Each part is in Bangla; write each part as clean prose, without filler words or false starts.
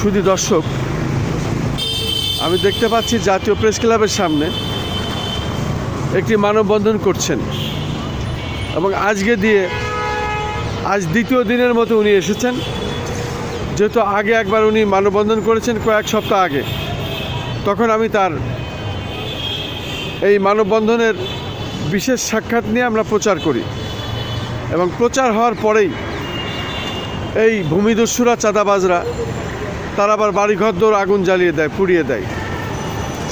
শুধু দর্শক, আমি দেখতে পাচ্ছি জাতীয় প্রেস ক্লাবের সামনে একটি মানববন্ধন করছেন এবং আজ দ্বিতীয় দিনের মতো উনি এসেছেন। যেহেতু আগে একবার উনি মানববন্ধন করেছেন কয়েক সপ্তাহ আগে, তখন আমি তার এই মানববন্ধনের বিশেষ সাক্ষাৎ নিয়ে আমরা প্রচার করি এবং প্রচার হওয়ার পরেই এই ভূমিদস্যুরা, চাঁদাবাজরা তারা আবার বাড়িঘরদোর আগুন জ্বালিয়ে দেয়, পুড়িয়ে দেয়।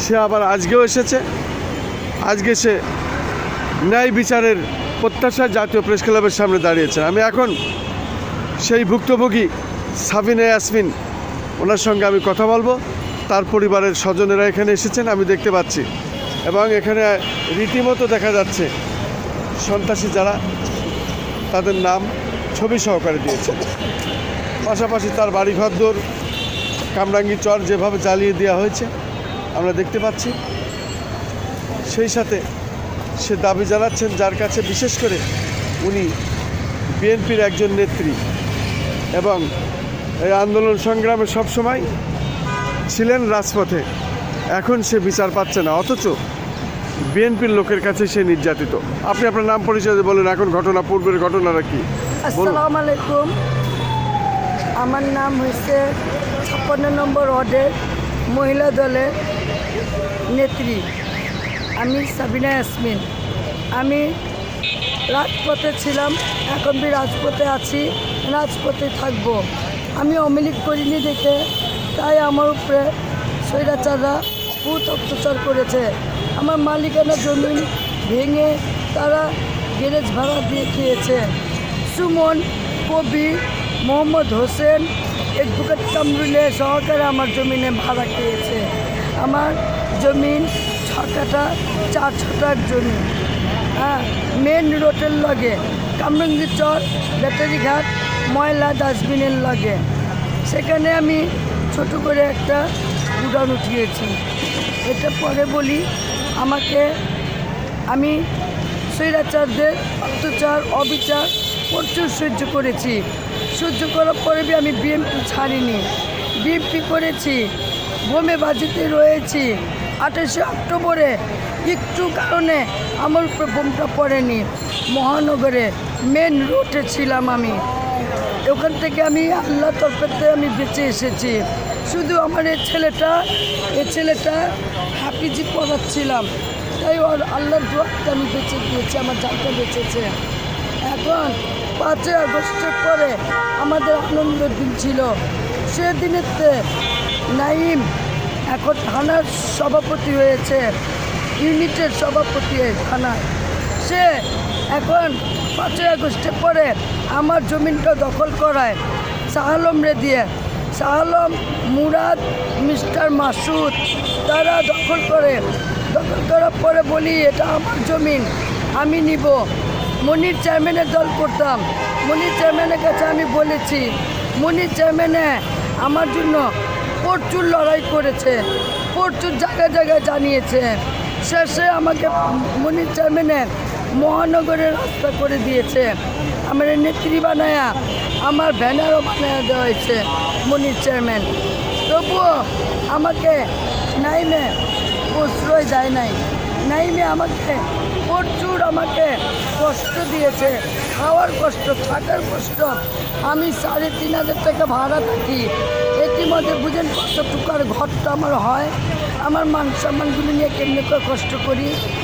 সে আবার আজকেও এসেছে। আজকে সে ন্যায় বিচারের প্রত্যাশায় জাতীয় প্রেস ক্লাবের সামনে দাঁড়িয়েছে। আমি এখন সেই ভুক্তভোগী সাবিনা ইয়াসমিন, ওনার সঙ্গে আমি কথা বলবো। তার পরিবারের স্বজনেরা এখানে এসেছেন আমি দেখতে পাচ্ছি, এবং এখানে রীতিমতো দেখা যাচ্ছে সন্ত্রাসী যারা, তাদের নাম ছবি সহকারে দিয়েছেন। পাশাপাশি তার বাড়িঘরদোর, কামরাঙ্গি চর যেভাবে জ্বালিয়ে দেওয়া হয়েছে আমরা দেখতে পাচ্ছি। সেই সাথে সে দাবি জানাচ্ছেন, যার কাছে বিশেষ করে উনি বিএনপির একজন নেত্রী এবং এই আন্দোলন সংগ্রামে সবসময় ছিলেন রাজপথে, এখন সে বিচার পাচ্ছে না, অথচ বিএনপির লোকের কাছে সে নির্যাতিত। আপনি আপনার নাম পরিচয় বলেন, এখন ঘটনা, পূর্বের ঘটনাটা কি? আসসালামু আলাইকুম, আমার নাম হচ্ছে 56 নম্বর ওয়ার্ডের মহিলা দলের নেত্রী। আমি সাবিনা ইয়াসমিন। আমি রাজপথে ছিলাম, এখন বি রাজপথে আছি, রাজপথে থাকবো। আমি অমিলিক করিনি দেখে তাই আমার উপরে স্বৈরাচাররা বহুত অত্যাচার করেছে। আমার মালিকানা জমি ভেঙে তারা গ্যারেজ ভাড়া দিয়ে খেয়েছে। সুমন, কবি, মোহাম্মদ হোসেন, অ্যাডভোকেট কামরুলের সহকারে আমার জমিনে ভাড়া খেয়েছে। আমার জমিন 6 কাঠা 4 ছটার জমি, মেন রোডের লগে, কামরাঙ্গি চর, ব্যাটারি ঘাট, ময়লা ডাস্টবিনের লাগে। সেখানে আমি ছোট করে একটা গুডাউন উঠিয়েছি। এটা পরে বলি, আমি স্বৈরাচারদের অত্যাচার, অবিচার প্রচুর সহ্য করেছি। সহ্য করার পরে আমি বিএমপি ছাড়িনি, বিএমপি করেছি, বোমেবাজিতে রয়েছি। 28শে অক্টোবরে একটু কারণে আমার উপরে বোমটা পড়েনি। মহানগরে মেন রোডে ছিলাম আমি, ওখান থেকে আমি আল্লাহ তরফেতে আমি বেঁচে এসেছি। শুধু আমার এই ছেলেটা হাফিজি পড়াচ্ছিলাম, তাই ওর আল্লাহর দোয়াতে আমি বেঁচে গিয়েছি, আমার জানটা বেঁচেছে। এখন 5ই আগস্টের পরে আমাদের আনন্দের দিন ছিল। সেদিনেতে নাইম এখন থানার সভাপতি হয়েছে, ইউনিটের সভাপতি থানার। সে এখন 5ই আগস্টের পরে আমার জমিনটা দখল করায় শাহ আলমরে দিয়ে। শাহ আলম, মুরাদ, মিস্টার মাসুদ তারা দখল করার পরে বলি এটা আমার জমিন, আমি নিব। মনির চেয়ারম্যানের দল করতাম, মনির চেয়ারম্যানের কাছে আমি বলেছি, মনির চেয়ারম্যানে আমার জন্য প্রচুর লড়াই করেছে, প্রচুর জায়গায় জায়গায় জানিয়েছে। শেষে আমাকে মনির চেয়ারম্যানে মহানগরের রাস্তা করে দিয়েছে। আমার নেত্রী বানায়া, আমার ব্যানারও বানায়া দেওয়া হয়েছে মনির চেয়ারম্যান। তবুও আমাকে নাইমে প্রশ্রয় দেয় নাই। নাইমে প্রচুর আমাকে কষ্ট দিয়েছে, খাওয়ার কষ্ট, থাকার কষ্ট। আমি 3,500 টাকা ভাড়া থাকি। ইতিমধ্যে বুঝেন কতটুকু আর ঘরটা আমার হয়। আমার মান সম্মানগুলো নিয়ে কেমনি করে কষ্ট করি।